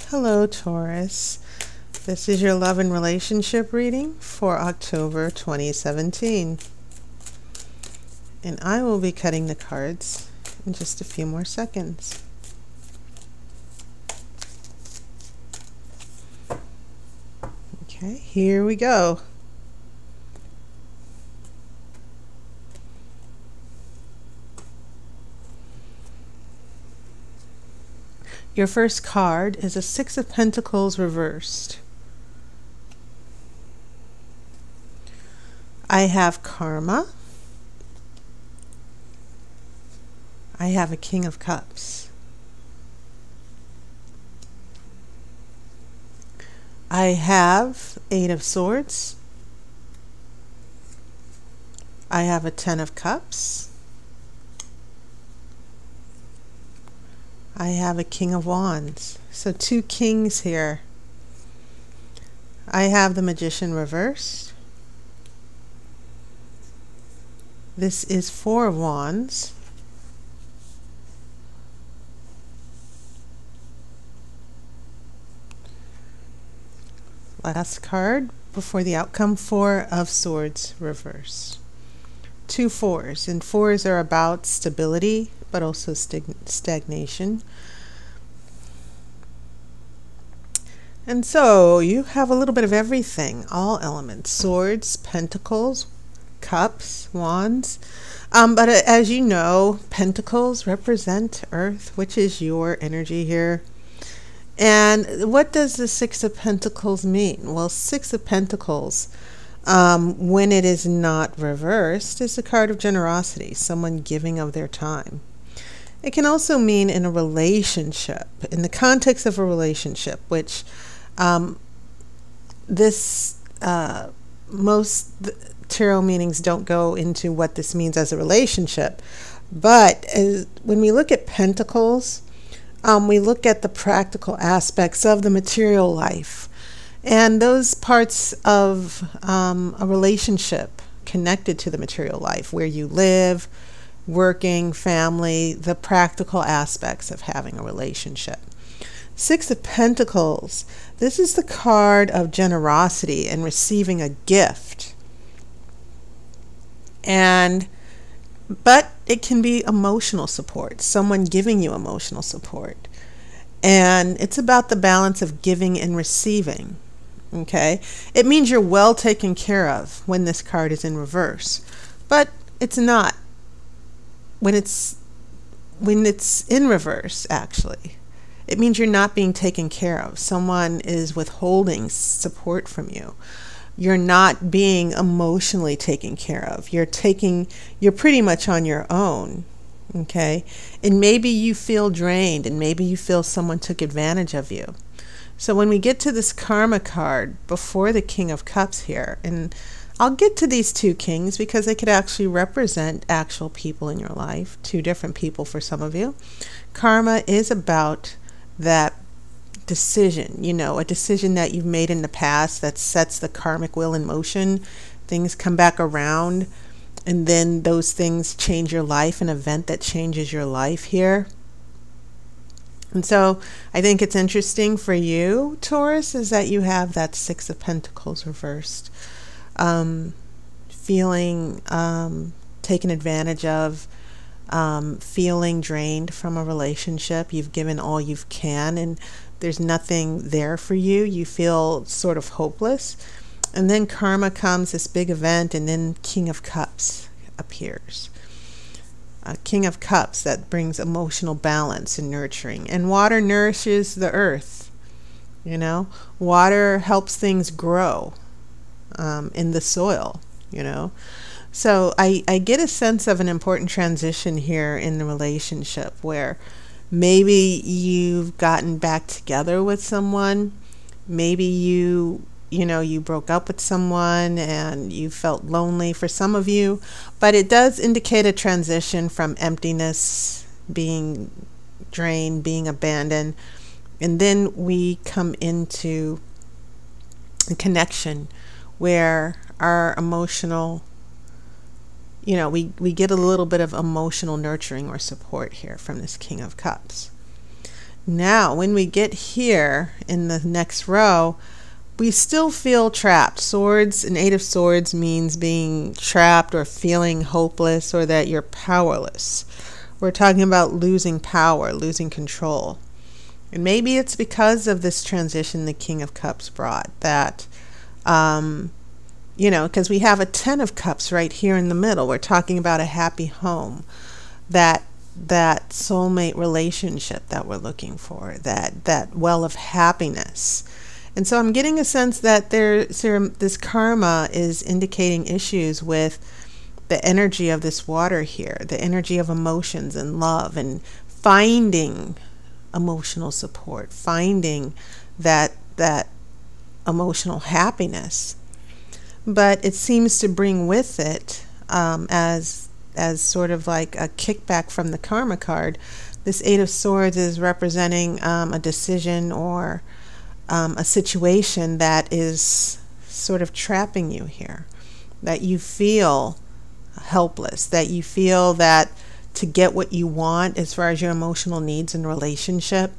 Hello, Taurus. This is your love and relationship reading for October 2017. And I will be cutting the cards in just a few more seconds. Okay, here we go. Your first card is a Six of Pentacles reversed. I have Karma. I have a King of Cups. I have Eight of Swords. I have a Ten of Cups. I have a King of Wands. So two kings here. I have the Magician reversed. This is Four of Wands. Last card before the outcome, Four of Swords reversed. Two fours, and fours are about stability, but also stagnation. And so you have a little bit of everything, all elements: swords, pentacles, cups, wands. But as you know, pentacles represent earth, which is your energy here. And what does the Six of Pentacles mean? Well, Six of Pentacles, when it is not reversed, is a card of generosity, someone giving of their time. It can also mean in a relationship, in the context of a relationship, which most tarot meanings don't go into what this means as a relationship. But when we look at pentacles, we look at the practical aspects of the material life. And those parts of a relationship connected to the material life, where you live, working, family, the practical aspects of having a relationship. Six of Pentacles, this is the card of generosity and receiving a gift. But it can be emotional support, someone giving you emotional support. And it's about the balance of giving and receiving. Okay? It means you're well taken care of when this card is in reverse. But it's not when it's in reverse, actually. It means you're not being taken care of. Someone is withholding support from you. You're not being emotionally taken care of. You're pretty much on your own. Okay? And maybe you feel drained, and maybe you feel someone took advantage of you. So when we get to this Karma card before the King of Cups here, and I'll get to these two kings because they could actually represent actual people in your life, two different people for some of you. Karma is about that decision, a decision that you've made in the past that sets the karmic wheel in motion. Things come back around, and then those things change your life, an event that changes your life here. And so I think it's interesting for you, Taurus, is that you have that Six of Pentacles reversed. Feeling taken advantage of, feeling drained from a relationship. You've given all you can, and there's nothing there for you. You feel sort of hopeless. And then Karma comes, this big event, and then King of Cups appears. King of Cups, that brings emotional balance and nurturing. And water nourishes the earth. Water helps things grow in the soil, So I get a sense of an important transition here in the relationship, where maybe you've gotten back together with someone. Maybe you broke up with someone and you felt lonely, for some of you. But it does indicate a transition from emptiness, being drained, being abandoned. And then we come into a connection where our emotional, we get a little bit of emotional nurturing or support here from this King of Cups. Now, when we get here in the next row, we still feel trapped. Swords, an Eight of Swords means being trapped or feeling hopeless or that you're powerless. We're talking about losing power, losing control. And maybe it's because of this transition the King of Cups brought that, because we have a Ten of Cups right here in the middle. We're talking about a happy home, that soulmate relationship that we're looking for, that well of happiness. And so I'm getting a sense that this karma is indicating issues with the energy of this water here, the energy of emotions and love and finding emotional support, finding that emotional happiness. But it seems to bring with it, as sort of like a kickback from the karma card, this Eight of Swords is representing a decision or a situation that is sort of trapping you here, that you feel helpless, that you feel that to get what you want as far as your emotional needs in relationship,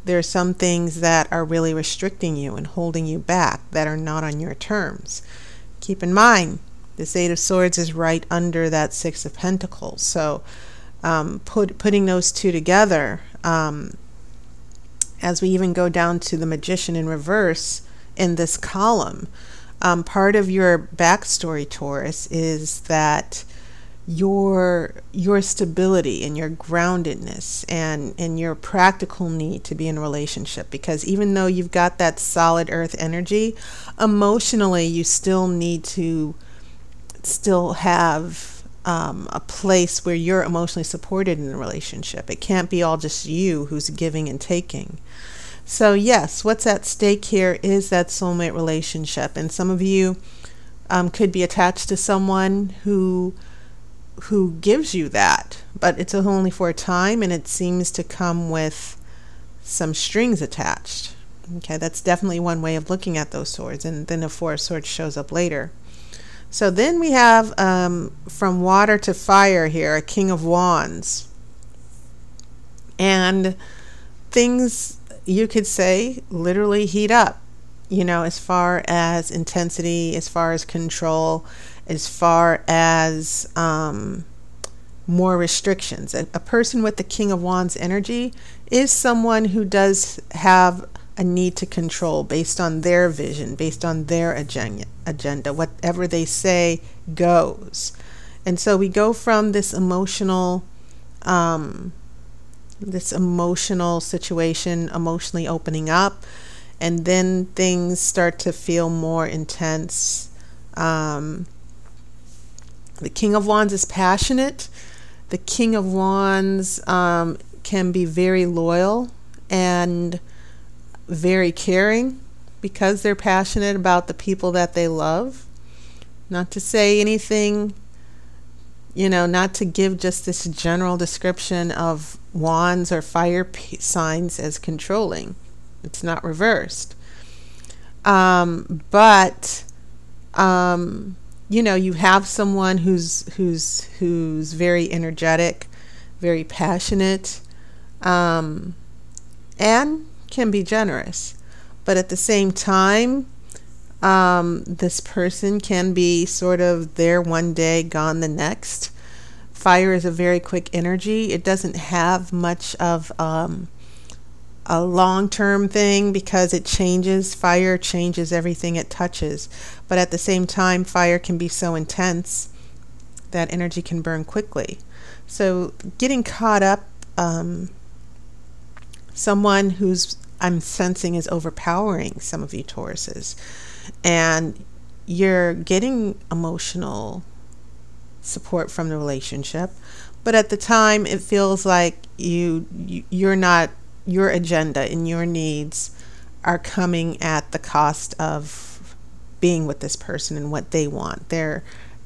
there are some things that are really restricting you and holding you back that are not on your terms. Keep in mind, this Eight of Swords is right under that Six of Pentacles. So putting those two together, as we even go down to the Magician in reverse in this column, part of your backstory, Taurus, is that your stability and your groundedness and your practical need to be in a relationship, because even though you've got that solid earth energy, emotionally you still need to have a place where you're emotionally supported in a relationship. It can't be all just you who's giving and taking. So yes, what's at stake here is that soulmate relationship, and some of you could be attached to someone who gives you that, but it's only for a time, and it seems to come with some strings attached. Okay, that's definitely one way of looking at those swords, and then the Four of Swords shows up later. So then we have from water to fire here, a King of Wands, and things, you could say, literally heat up, as far as intensity, as far as control, as far as more restrictions. A person with the King of Wands energy is someone who does have a need to control based on their vision, based on their agenda. Whatever they say goes. And so we go from this emotional situation, emotionally opening up, and then things start to feel more intense. The King of Wands is passionate. The King of Wands can be very loyal and very caring because they're passionate about the people that they love. Not to say anything, not to give just this general description of wands or fire signs as controlling. It's not reversed. But you have someone who's very energetic, very passionate, and can be generous. But at the same time, this person can be sort of there one day, gone the next. Fire is a very quick energy. It doesn't have much of a long-term thing because it changes. Fire changes everything it touches. But at the same time, fire can be so intense that energy can burn quickly. So getting caught up, someone who's, I'm sensing, is overpowering some of you Tauruses, and you're getting emotional support from the relationship, but at the time it feels like you're not, your agenda and your needs are coming at the cost of being with this person and what they want. They're,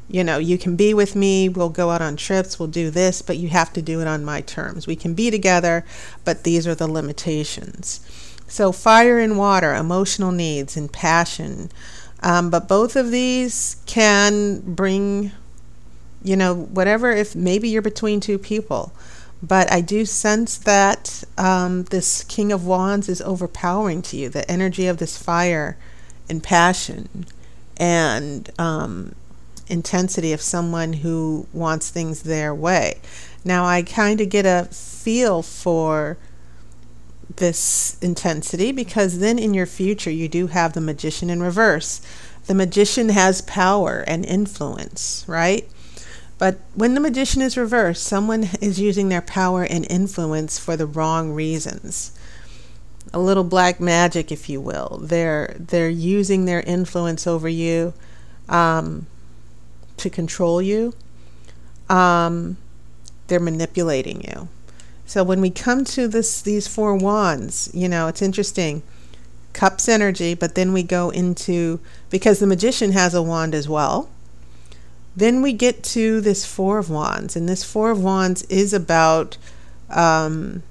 you can be with me, we'll go out on trips, we'll do this, but you have to do it on my terms. We can be together, but these are the limitations. So fire and water, emotional needs and passion. But both of these can bring, whatever, if maybe you're between two people, But I do sense that this King of Wands is overpowering to you. The energy of this fire and passion and intensity of someone who wants things their way. Now, I kind of get a feel for this intensity because then in your future you do have the Magician in reverse. The Magician has power and influence, right? But when the Magician is reversed, someone is using their power and influence for the wrong reasons. A little black magic, if you will. They're using their influence over you to control you. They're manipulating you. So when we come to these four wands, you know, it's interesting. Cups energy, but then we go into, because the Magician has a wand as well. Then we get to this Four of Wands, and this Four of Wands is about, it's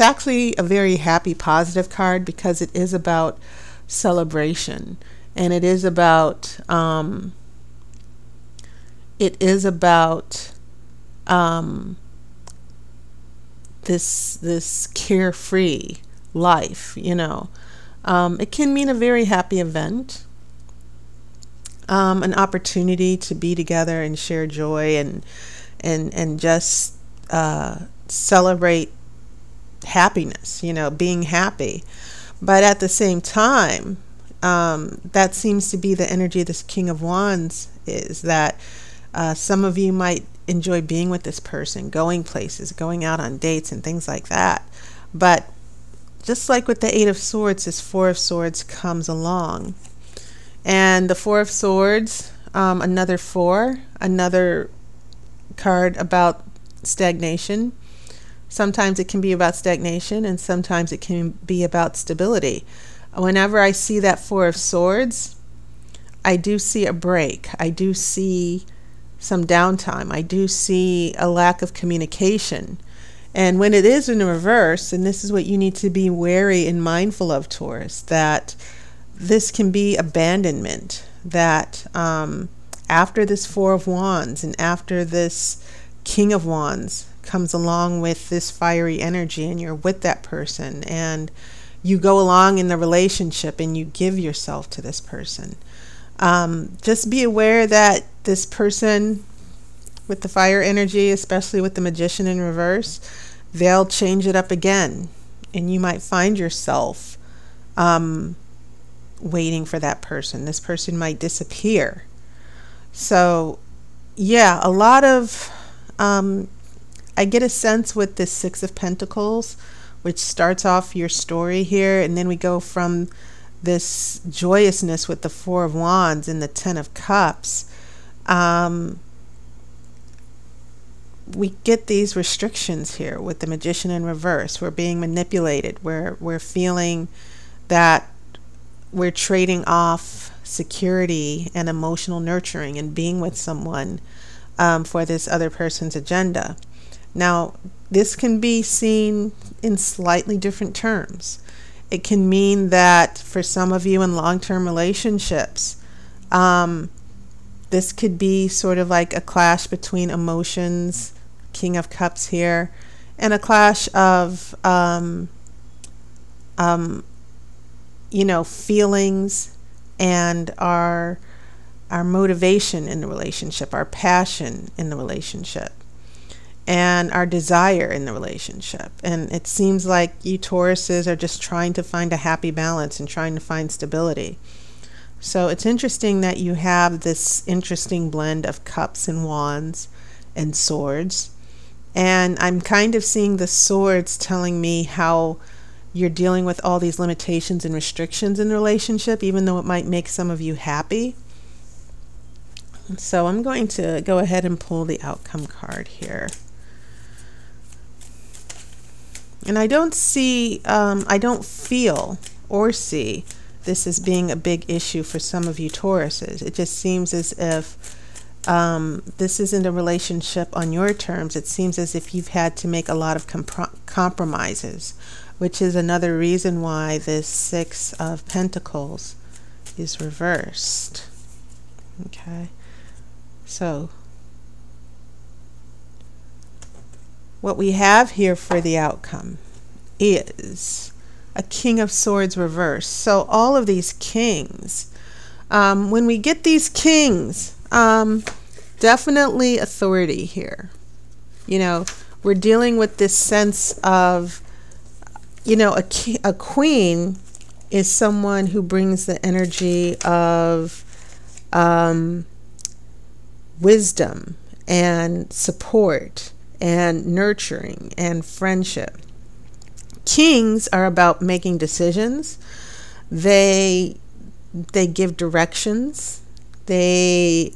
actually a very happy, positive card because it is about celebration, and it is about, this carefree life, you know. It can mean a very happy event. An opportunity to be together and share joy and just celebrate happiness, you know, being happy. But at the same time, that seems to be the energy of this King of Wands, is that some of you might enjoy being with this person, going places, going out on dates and things like that. But just like with the Eight of Swords, this Four of Swords comes along. And the Four of Swords, another four, another card about stagnation. Sometimes it can be about stagnation, and sometimes it can be about stability. Whenever I see that Four of Swords, I do see a break. I do see some downtime. I do see a lack of communication. And when it is in reverse, and this is what you need to be wary and mindful of, Taurus, that this can be abandonment, that after this Four of Wands and after this King of Wands comes along with this fiery energy, and you're with that person and you go along in the relationship and you give yourself to this person. Just be aware that this person with the fire energy, especially with the Magician in reverse, they'll change it up again, and you might find yourself waiting for that person. This person might disappear. So yeah, a lot of I get a sense with this Six of Pentacles, which starts off your story here, and then we go from this joyousness with the Four of Wands and the Ten of Cups. We get these restrictions here with the Magician in reverse. We're being manipulated. We're feeling that we're trading off security and emotional nurturing and being with someone for this other person's agenda. Now, this can be seen in slightly different terms. It can mean that for some of you in long-term relationships, this could be sort of like a clash between emotions, King of Cups here, and a clash of you know, feelings and our motivation in the relationship, our passion in the relationship, and our desire in the relationship. And it seems like you Tauruses are just trying to find a happy balance and trying to find stability. So it's interesting that you have this interesting blend of cups and wands and swords. And I'm kind of seeing the swords telling me how you're dealing with all these limitations and restrictions in the relationship, even though it might make some of you happy. So I'm going to go ahead and pull the outcome card here. And I don't see, I don't feel or see this as being a big issue for some of you Tauruses. It just seems as if this isn't a relationship on your terms. It seems as if you've had to make a lot of compromises, which is another reason why this Six of Pentacles is reversed. Okay, so what we have here for the outcome is a King of Swords reverse. So all of these kings, when we get these kings, definitely authority here. You know, we're dealing with this sense of, you know, a queen is someone who brings the energy of wisdom and support and nurturing and friendship. Kings are about making decisions. They give directions. They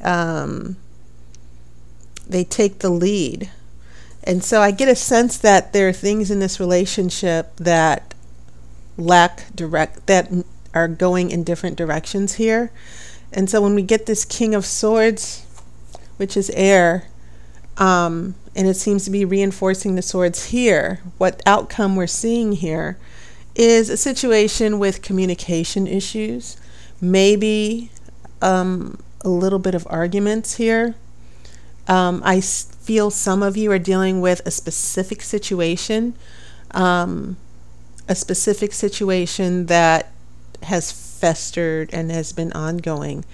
take the lead. And so I get a sense that there are things in this relationship that that are going in different directions here. And so when we get this King of Swords, which is air, and it seems to be reinforcing the swords here, what outcome we're seeing here is a situation with communication issues, maybe a little bit of arguments here. I feel some of you are dealing with a specific situation that has festered and has been ongoing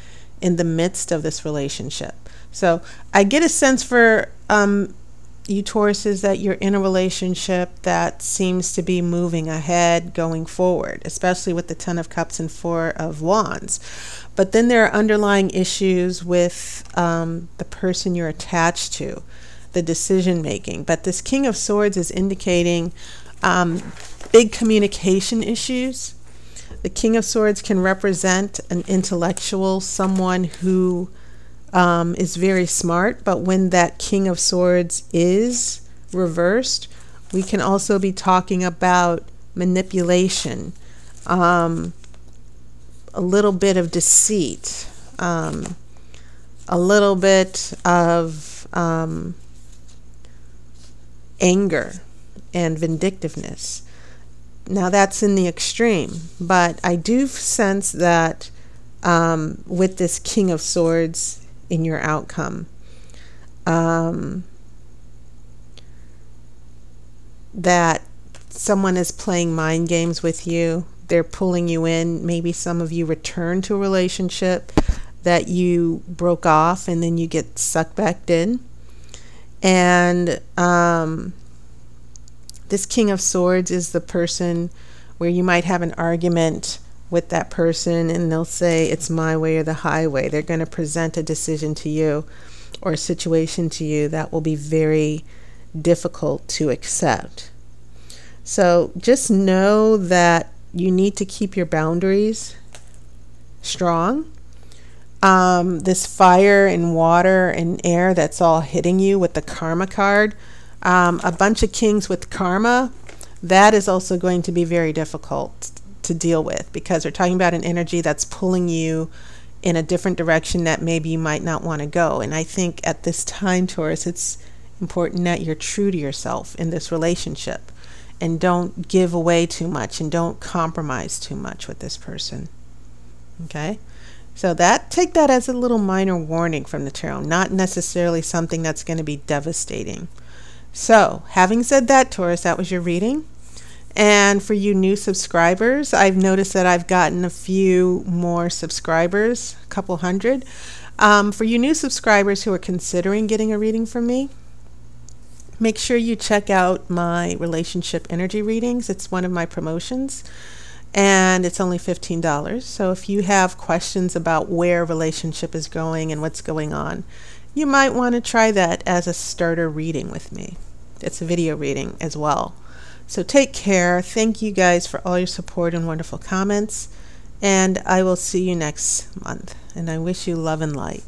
in the midst of this relationship. So I get a sense for you Tauruses that you're in a relationship that seems to be moving ahead, going forward, especially with the Ten of Cups and Four of Wands. But then there are underlying issues with the person you're attached to, the decision making. But this King of Swords is indicating big communication issues. The King of Swords can represent an intellectual, someone who is very smart, but when that King of Swords is reversed, we can also be talking about manipulation, a little bit of deceit, a little bit of anger and vindictiveness. Now that's in the extreme, but I do sense that with this King of Swords in your outcome, that someone is playing mind games with you. They're pulling you in. Maybe some of you return to a relationship that you broke off and then you get sucked back in. And this King of Swords is the person where you might have an argument with that person and they'll say it's my way or the highway. They're going to present a decision to you or a situation to you that will be very difficult to accept. So just know that you need to keep your boundaries strong. This fire and water and air that's all hitting you with the karma card, a bunch of kings with karma, that is also going to be very difficult to deal with, because we're talking about an energy that's pulling you in a different direction that maybe you might not want to go. And I think at this time, Taurus, it's important that you're true to yourself in this relationship and don't give away too much and don't compromise too much with this person. Okay? So take that as a little minor warning from the tarot, not necessarily something that's going to be devastating. So having said that, Taurus, that was your reading. And for you new subscribers, I've noticed that I've gotten a few more subscribers, a couple hundred. For you new subscribers who are considering getting a reading from me, make sure you check out my relationship energy readings. It's one of my promotions, and it's only $15. So if you have questions about where a relationship is going and what's going on, you might want to try that as a starter reading with me. It's a video reading as well. So take care. Thank you guys for all your support and wonderful comments. And I will see you next month. And I wish you love and light.